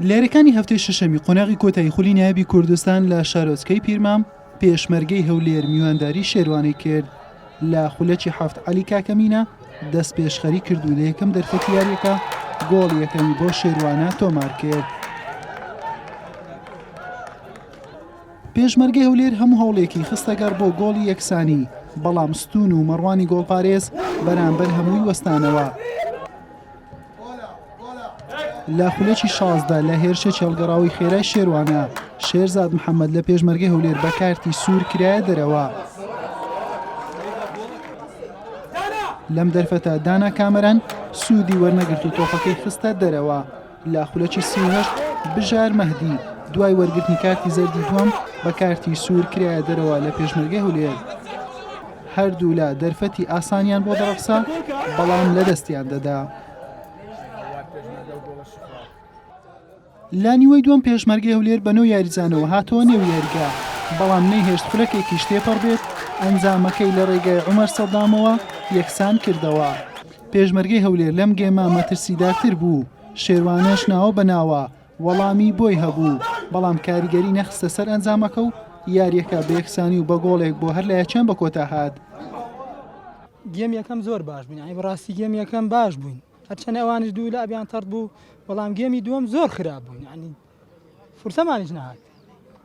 لێرەکانی هەفتەی شەشەمی قۆناغی کۆتایی خولی نایەبی کوردستان لە شارۆچکەی پیرمام پێشمەرگەی هەولێر میوانداری شێروانەی کرد لە خولەکی حەفت عەلی کاکەمینە دەست پێشخەری کرد و لە یەکەم دەرفەتی یاریەکە گۆڵ یەکەمی بۆ شێروانە تۆمار کرد. پێشمەرگەی هەولێر هەموو هەوڵێکی خستەگەر بۆ گۆڵی یەکسانی، بەڵام ستون و مەڕوانی گۆڵپارێز بەرامبەر هەمووی وەستانەوە. لە خولەکی 16 لە هێرشە چێڵگەڕاوی خێرای شێروانە شێرزاد محەممەد لە پێشمەرگەی هەولێر بە کارتی سوور کرایە دەرەوە. لەم دەرفەتە دانا کامەران سوودی وەرنەگرت و تۆپەکەی خستە دەرەوە. لە خولەکی 38 بژار مەهدی دوای وەرگرتنی کارتی زەردی دووەم بە کارتی سوور کرایە دەرەوە لە پێشمەرگەی هەولێر. هەردوو لە دەرفەتی ئاسانیان بۆ دەڕەخسا، بەڵام لە دەستیان دەدا. لا نیوەی دووەم پێشمەرگەی هەولێر بەنەو یاریزانەوە هاتەوە نێو یاریگا، بەڵام نەیهێشت خولەکێکی شتێپەڕ بێت، ئەنجامەکەی لە ڕێگای عومەر سەدامەوە یەکسان کردەوە. پێشمەرگەی هەولێر لەم گێمە مەترسیدارتر بوو، شێروانەش ناوە بەناوە وەڵامی بۆی هەبوو، بەڵام کاریگەری نەخستە سەر ئەنجامەکە و یاریەکە بە یەکسانی و بە گۆڵێک بۆ هەر لە یەکەم بە کۆتا هات. گێم یەکەم زۆر باش بووین، ئەی بەڕاستی گێم یەکەم باش بووین، هەرچەند ئەوانش دوو لە ئەبیان تەرد بوو، بەڵام گێمی دووەم زۆر خراپ بووین، یعنی فورسەمانیش نەهات،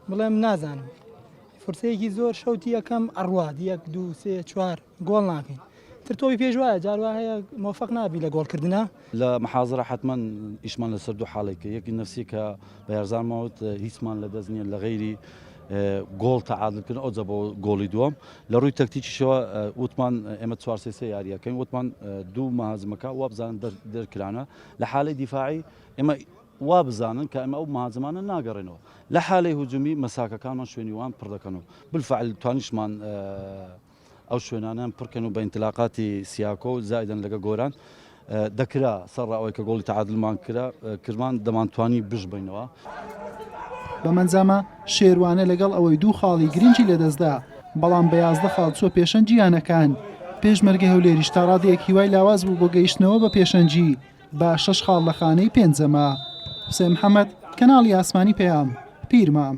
بڵێم نازانم فورسەیەکی زۆر شەوتی یەکەم ئەڕوات 1 2 3 4 گۆڵ ناکەین، تر تۆی پێش وایە جاروا هەیە مۆفەق نابی لە گۆڵکردنە. لە محازرە حتمما ئیشمان لەسەر دوو حاڵێکە، یەکی نەفسی کە بە یارزان ماوت هیچمان لە دەست نییە لە غەیری گۆڵ تەعادلکردن ئەو جەبەوە گۆڵی دووەم. لە ڕووی تەکتیکیشەوە وتمان ئێمە 4-3 یاریەکەین، وتمان دوو مەهاجمەکە وا بزانن دەرکرانە، لە حالەی دیفاعی ئێمە وا بزانن کە ئەمە ئەو مەهاجمانە ناگەڕێنەوە، لە حالەی هجومی مەساکەکانمان شوێنی وان پڕ دەکەنەوە، بالفعل توانیشمان ئەو شوێنانیان پڕکەن و بە ئینتلاقاتی سیاکۆ و زایدەن لەگە گۆران دەکرا سەر ئەوەی کە گۆڵی تەعادلمان کردمان دەمانتوانی بژبینەوە. بەمەنجامە شێروانە لەگەڵ ئەوەی دوو خاڵی گرنگی لەدەستدا، بەڵام بە 11 خاڵ چۆ پێشەنجی یانەکان. پێشمەرگەی هەولێریش تا ڕادەیەک هیوای لاواز بوو بۆ گەیشتنەوە بە پێشەنجی بە 6 خاڵ لە خانەی پێنجەمە. حوسێن محەممەد، کەناڵی ئاسمانی پێیام، پیرمام.